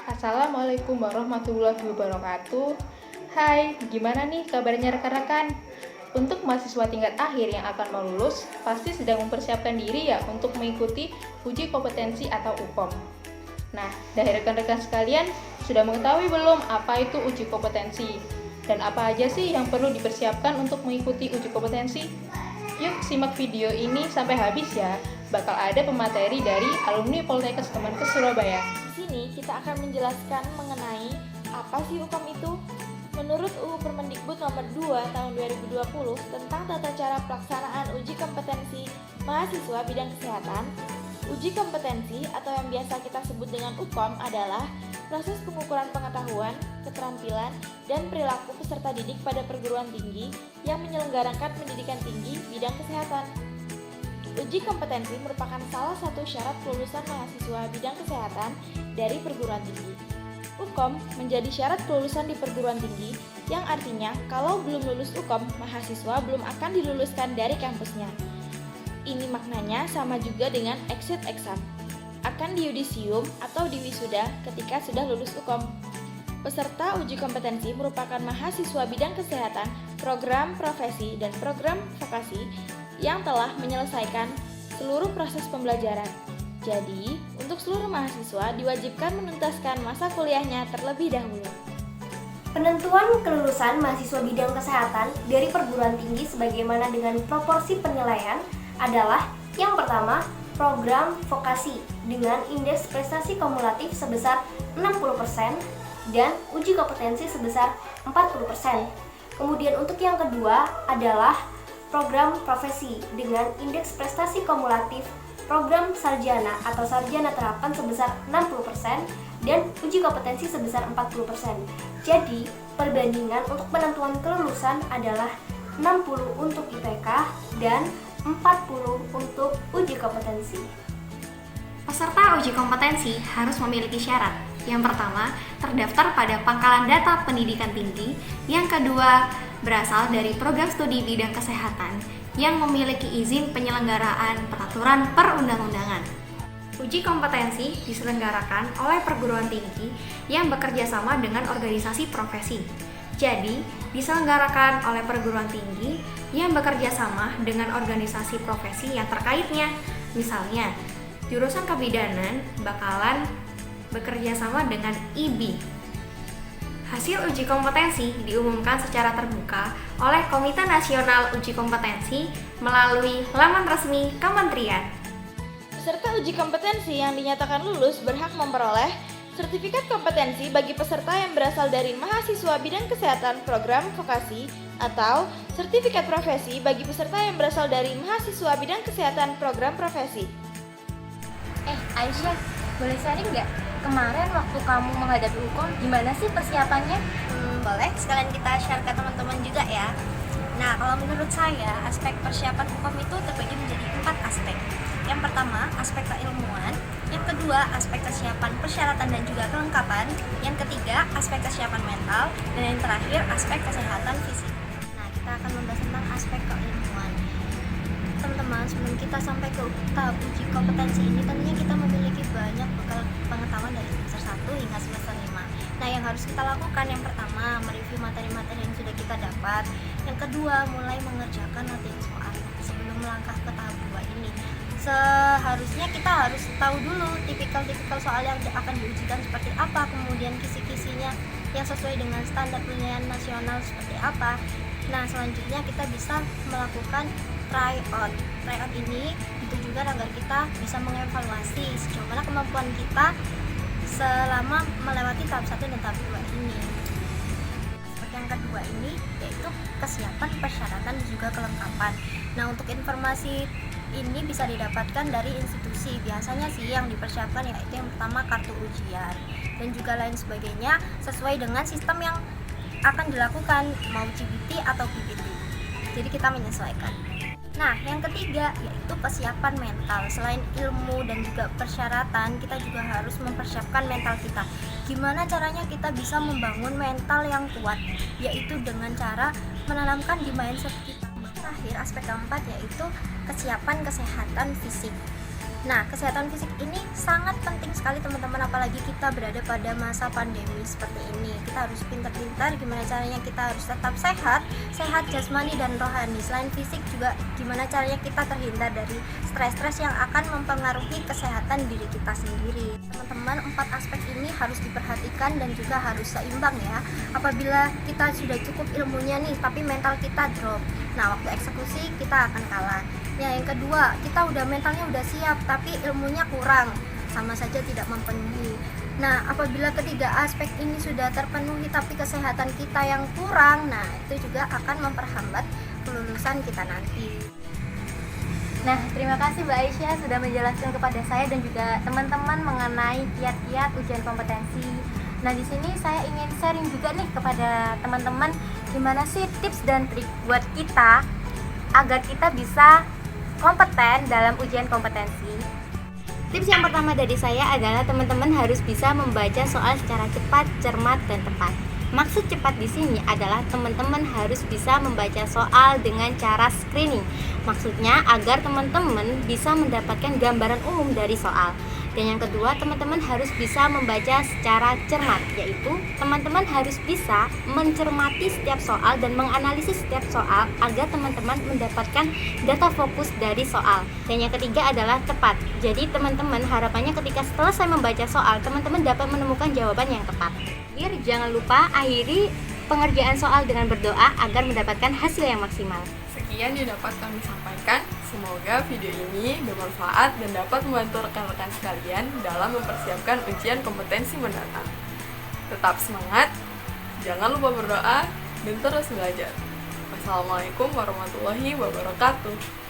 Assalamualaikum warahmatullahi wabarakatuh. Hai, gimana nih kabarnya rekan-rekan? Untuk mahasiswa tingkat akhir yang akan mau lulus, pasti sedang mempersiapkan diri ya untuk mengikuti uji kompetensi atau UKOM. Nah, dari rekan-rekan sekalian, sudah mengetahui belum apa itu uji kompetensi? Dan apa aja sih yang perlu dipersiapkan untuk mengikuti uji kompetensi? Yuk simak video ini sampai habis ya. Bakal ada pemateri dari alumni Poltekkes Kemenkes Surabaya. Di sini kita akan menjelaskan mengenai apa sih UKOM itu. Menurut UU Permendikbud nomor 2 tahun 2020 tentang tata cara pelaksanaan uji kompetensi mahasiswa bidang kesehatan, uji kompetensi atau yang biasa kita sebut dengan UKOM adalah proses pengukuran pengetahuan, keterampilan, dan perilaku peserta didik pada perguruan tinggi yang menyelenggarakan pendidikan tinggi bidang kesehatan. Uji kompetensi merupakan salah satu syarat kelulusan mahasiswa bidang kesehatan dari perguruan tinggi. UKOM menjadi syarat kelulusan di perguruan tinggi, yang artinya kalau belum lulus UKOM, mahasiswa belum akan diluluskan dari kampusnya. Ini maknanya sama juga dengan exit exam. Akan di yudisium atau di wisuda ketika sudah lulus UKOM. Peserta uji kompetensi merupakan mahasiswa bidang kesehatan, program profesi, dan program vokasi yang telah menyelesaikan seluruh proses pembelajaran. Jadi, untuk seluruh mahasiswa diwajibkan menuntaskan masa kuliahnya terlebih dahulu. Penentuan kelulusan mahasiswa bidang kesehatan dari perguruan tinggi sebagaimana dengan proporsi penilaian adalah yang pertama, program vokasi dengan indeks prestasi kumulatif sebesar 60% dan uji kompetensi sebesar 40%. Kemudian untuk yang kedua adalah program profesi dengan indeks prestasi kumulatif program sarjana atau sarjana terapan sebesar 60% dan uji kompetensi sebesar 40%. Jadi, perbandingan untuk penentuan kelulusan adalah 60 untuk IPK dan 40 untuk uji kompetensi. Peserta uji kompetensi harus memiliki syarat. Yang pertama, terdaftar pada Pangkalan Data Pendidikan Tinggi. Yang kedua, berasal dari program studi bidang kesehatan yang memiliki izin penyelenggaraan peraturan perundang-undangan. Uji kompetensi diselenggarakan oleh perguruan tinggi yang bekerja sama dengan organisasi profesi. Jadi, diselenggarakan oleh perguruan tinggi yang bekerja sama dengan organisasi profesi yang terkaitnya. Misalnya, jurusan kebidanan bakalan bekerja sama dengan IBI. Hasil uji kompetensi diumumkan secara terbuka oleh Komite Nasional Uji Kompetensi melalui laman resmi Kementerian. Peserta uji kompetensi yang dinyatakan lulus berhak memperoleh sertifikat kompetensi bagi peserta yang berasal dari mahasiswa bidang kesehatan program vokasi atau sertifikat profesi bagi peserta yang berasal dari mahasiswa bidang kesehatan program profesi. Aisyah, boleh sharing nggak? Kemarin waktu kamu menghadapi UKOM, gimana sih persiapannya? Boleh, sekalian kita share ke teman-teman juga ya. Nah, kalau menurut saya, aspek persiapan UKOM itu terbagi menjadi 4 aspek. Yang pertama, aspek keilmuan. Yang kedua, aspek kesiapan persyaratan dan juga kelengkapan. Yang ketiga, aspek kesiapan mental. Dan yang terakhir, aspek kesehatan fisik. Nah, kita akan membahas tentang aspek keilmuan. Teman-teman, sebelum kita sampai ke tahap uji kompetensi ini, tentunya kita memiliki banyak bekal pengetahuan dari semester 1 hingga semester 5. Nah, yang harus kita lakukan yang pertama, mereview materi-materi yang sudah kita dapat. Yang kedua, mulai mengerjakan latihan soal sebelum melangkah ke tahap 2 ini. Seharusnya kita harus tahu dulu tipikal-tipikal soal yang akan diujikan seperti apa, kemudian kisi-kisinya yang sesuai dengan standar penilaian nasional seperti apa. Nah, selanjutnya kita bisa melakukan tryout. Tryout ini ditujukan agar kita bisa mengevaluasi sejauh mana kemampuan kita selama melewati tahap 1 dan tahap 2 ini. Aspek yang kedua ini yaitu kesiapan persyaratan dan juga kelengkapan. Nah, untuk informasi ini bisa didapatkan dari institusi. Biasanya sih yang dipersiapkan yaitu yang pertama kartu ujian dan juga lain sebagainya sesuai dengan sistem yang akan dilakukan, mau CBT atau PBT. Jadi kita menyesuaikan. Nah, yang ketiga yaitu kesiapan mental. Selain ilmu dan juga persyaratan, kita juga harus mempersiapkan mental kita. Gimana caranya kita bisa membangun mental yang kuat? Yaitu dengan cara menanamkan di mindset kita. Terakhir, aspek keempat yaitu kesiapan kesehatan fisik. Nah, kesehatan fisik ini sangat penting sekali teman-teman, apalagi kita berada pada masa pandemi seperti ini. Kita harus pintar-pintar gimana caranya kita harus tetap sehat, sehat jasmani dan rohani. Selain fisik juga gimana caranya kita terhindar dari stres-stres yang akan mempengaruhi kesehatan diri kita sendiri. Teman-teman, 4 aspek ini harus diperhatikan dan juga harus seimbang ya. Apabila kita sudah cukup ilmunya nih, tapi mental kita drop, nah waktu eksekusi kita akan kalah. Ya, yang kedua, kita udah mentalnya udah siap tapi ilmunya kurang, sama saja tidak memenuhi. Nah, apabila ketiga aspek ini sudah terpenuhi tapi kesehatan kita yang kurang, nah itu juga akan memperhambat kelulusan kita nanti. Nah, terima kasih Mbak Aisyah sudah menjelaskan kepada saya dan juga teman-teman mengenai kiat-kiat ujian kompetensi. Nah, di sini saya ingin sharing juga nih kepada teman-teman gimana sih tips dan trik buat kita agar kita bisa kompeten dalam ujian kompetensi. Tips yang pertama dari saya adalah teman-teman harus bisa membaca soal secara cepat, cermat, dan tepat. Maksud cepat di sini adalah teman-teman harus bisa membaca soal dengan cara screening. Maksudnya agar teman-teman bisa mendapatkan gambaran umum dari soal. Dan yang kedua, teman-teman harus bisa membaca secara cermat, yaitu teman-teman harus bisa mencermati setiap soal dan menganalisis setiap soal agar teman-teman mendapatkan data fokus dari soal. Dan yang ketiga adalah tepat. Jadi teman-teman harapannya ketika selesai membaca soal, teman-teman dapat menemukan jawaban yang tepat. Jangan lupa akhiri pengerjaan soal dengan berdoa agar mendapatkan hasil yang maksimal. Sekian yang dapat kami sampaikan. Semoga video ini bermanfaat dan dapat membantu rekan-rekan sekalian dalam mempersiapkan ujian kompetensi mendatang. Tetap semangat, jangan lupa berdoa, dan terus belajar. Wassalamualaikum warahmatullahi wabarakatuh.